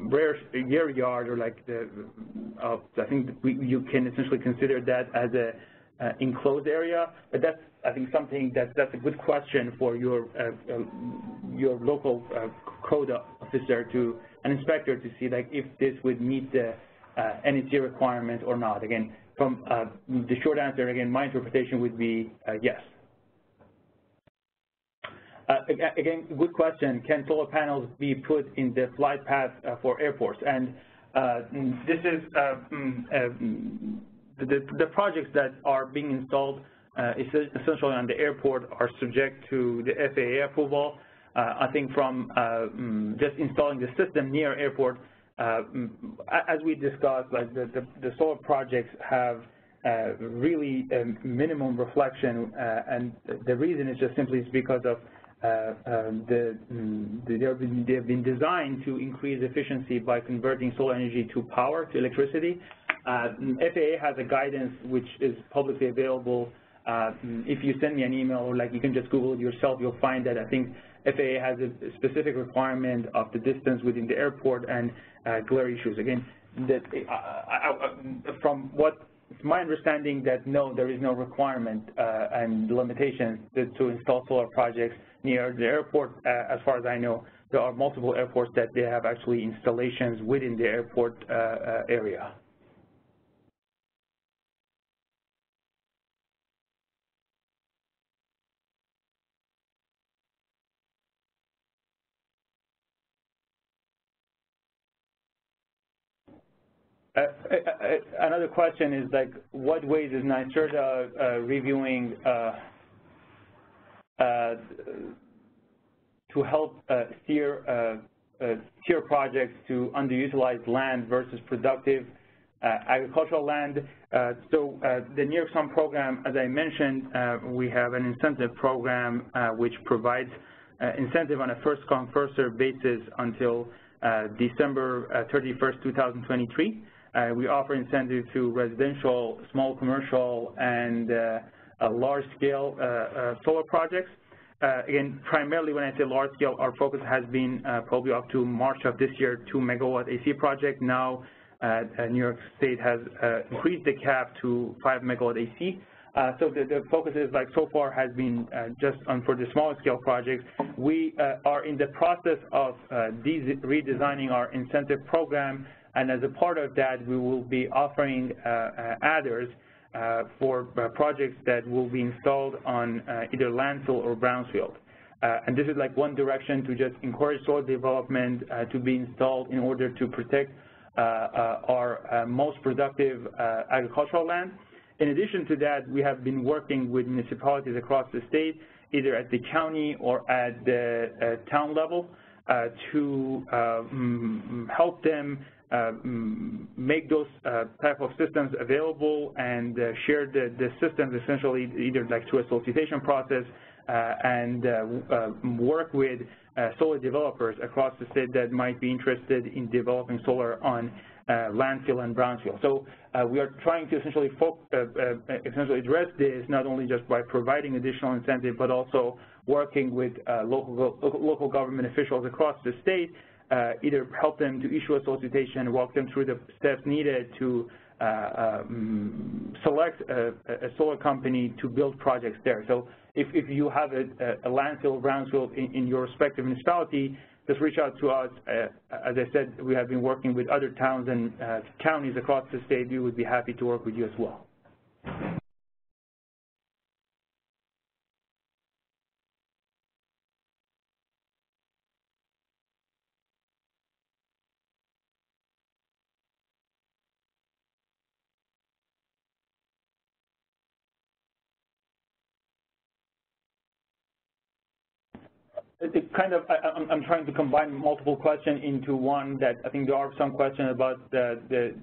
rare yard, or like I think you can essentially consider that as a enclosed area, but that's, I think, something that's a good question for your local code officer an inspector to see, like, if this would meet the NEC requirement or not. Again, from the short answer, again, my interpretation would be yes. Again, good question. Can solar panels be put in the flight path for airports? And this is the projects that are being installed essentially on the airport are subject to the FAA approval. I think from just installing the system near airport, as we discussed, like the solar projects have really minimum reflection, and the reason is just simply because of they have been designed to increase efficiency by converting solar energy to power, to electricity. FAA has a guidance which is publicly available. If you send me an email, or like you can just Google it yourself, you'll find that I think FAA has a specific requirement of the distance within the airport and glare issues. Again, that from what it's my understanding that no, there is no requirement and limitation to install solar projects near the airport. As far as I know, there are multiple airports that they have actually installations within the airport area. Another question is, like, what ways is NYSERDA reviewing to help steer projects to underutilized land versus productive agricultural land? So the New York Sun program, as I mentioned, we have an incentive program which provides incentive on a first-come, first-served basis until December 31st, 2023. We offer incentive to residential, small commercial, and large-scale solar projects. Again, primarily when I say large-scale, our focus has been probably up to March of this year, 2 megawatt AC project. Now, New York State has increased the cap to 5 megawatt AC. So the focus is, like, so far has been just on for the smaller scale projects. We are in the process of redesigning our incentive program, and as a part of that, we will be offering adders for projects that will be installed on either landfill or brownfield. And this is like one direction to just encourage solar development to be installed in order to protect our most productive agricultural land. In addition to that, we have been working with municipalities across the state, either at the county or at the town level, to help them make those type of systems available and share the systems essentially either like through a solicitation process and work with solar developers across the state that might be interested in developing solar on landfill and brownfield. So we are trying to essentially address this not only just by providing additional incentive, but also working with local government officials across the state, either help them to issue a solicitation, walk them through the steps needed to select a solar company to build projects there. So if you have a landfill, brownfield in your respective municipality, just reach out to us. As I said, we have been working with other towns and counties across the state. We would be happy to work with you as well. I'm trying to combine multiple questions into one that I think there are some questions about the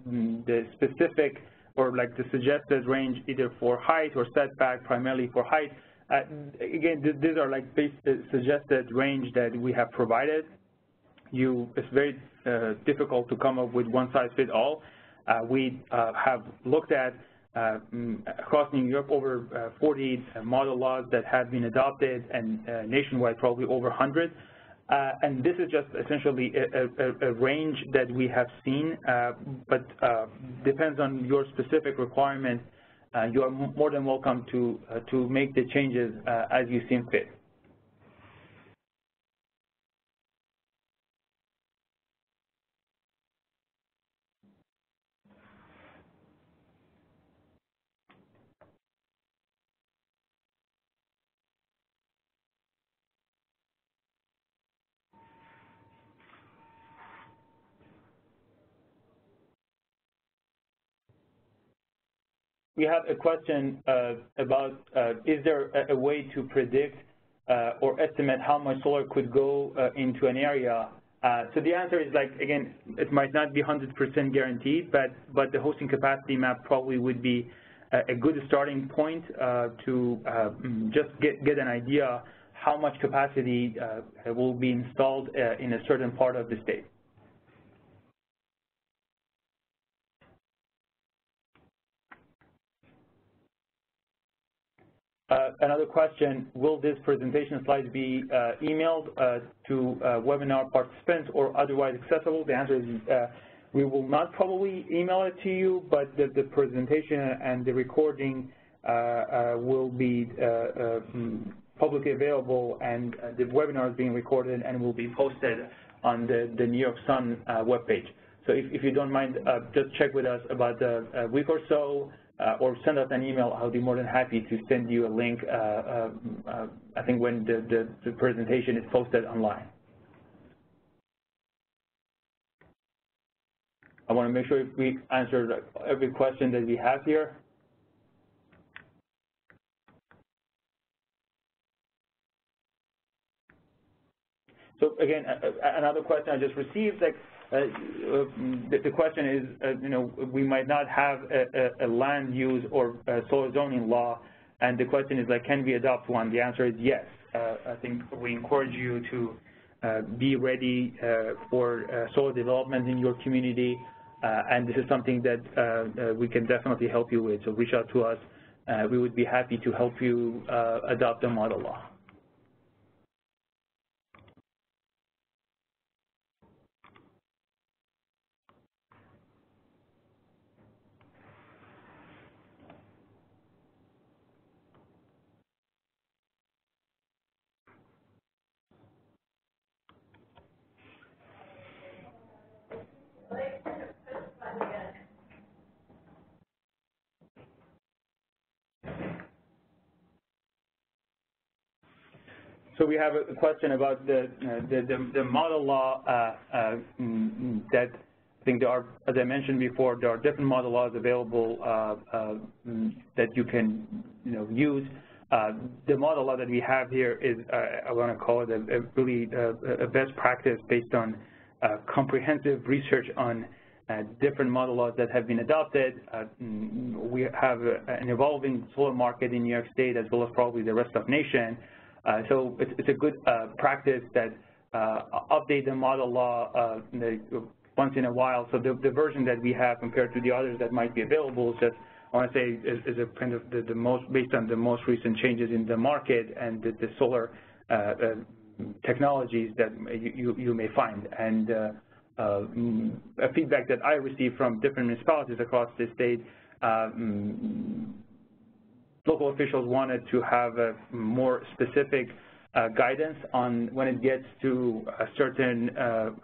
specific or like the suggested range either for height or setback, primarily for height. Again, these are like suggested range that we have provided. It's very difficult to come up with one size fits all. We have looked at across New York over 40 model laws that have been adopted, and nationwide probably over 100. And this is just essentially a range that we have seen, but depends on your specific requirement. You are more than welcome to make the changes as you seem fit. We have a question about is there a way to predict or estimate how much solar could go into an area? So the answer is, like, again, it might not be 100% guaranteed, but the hosting capacity map probably would be a good starting point to just get an idea how much capacity will be installed in a certain part of the state. Another question, will this presentation slides be emailed to webinar participants or otherwise accessible? The answer is we will not probably email it to you, but the presentation and the recording will be publicly available, and the webinar is being recorded and will be posted on the New York Sun webpage. So if you don't mind, just check with us about a week or so, or send us an email. I'll be more than happy to send you a link, I think when the presentation is posted online. I want to make sure we answered every question that we have here. So again, another question I just received, like, the question is, you know, we might not have a land use or a solar zoning law, and the question is, like, can we adopt one? The answer is yes. I think we encourage you to be ready for solar development in your community, and this is something that we can definitely help you with. So reach out to us. We would be happy to help you adopt a model law. So we have a question about the model law that I think there are, as I mentioned before, there are different model laws available that you can, you know, use. The model law that we have here is, I want to call it a really a best practice based on comprehensive research on different model laws that have been adopted. We have an evolving solar market in New York State as well as probably the rest of the nation. So it's a good practice that update the model law once in a while. So the version that we have compared to the others that might be available is just, I want to say, is a kind of the most, based on the most recent changes in the market and the solar technologies that you may find. And a feedback that I received from different municipalities across the state, local officials wanted to have a more specific guidance on when it gets to a certain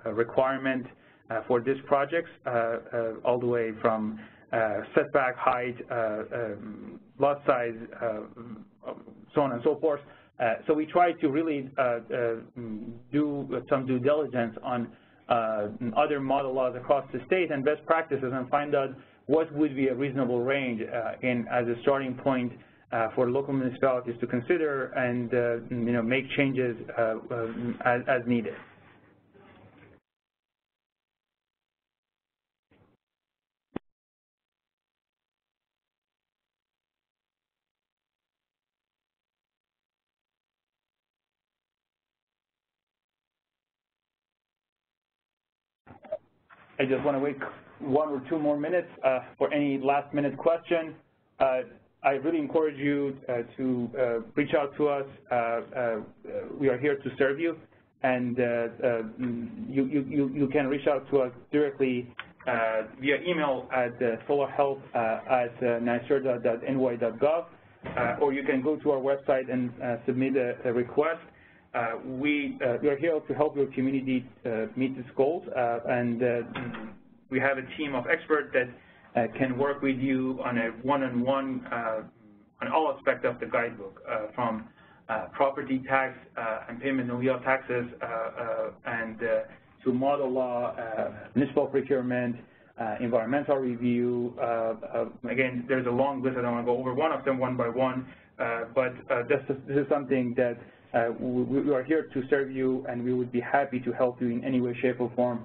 requirement for these projects, all the way from setback height, lot size, so on and so forth. So we try to really do some due diligence on other model laws across the state and best practices and find out what would be a reasonable range as a starting point for local municipalities to consider and make changes as needed. I just want to wait 1 or 2 more minutes for any last-minute question. I really encourage you to reach out to us. We are here to serve you, and you can reach out to us directly via email at solarhelp@nyserda.ny.gov, or you can go to our website and submit a request. We are here to help your community meet its goals, and we have a team of experts that can work with you on a one-on-one on all aspects of the guidebook, from property tax and payment of real taxes and to model law, municipal procurement, environmental review. Again, there's a long list. I don't want to go over one of them one by one, but this is something that we are here to serve you, and we would be happy to help you in any way, shape, or form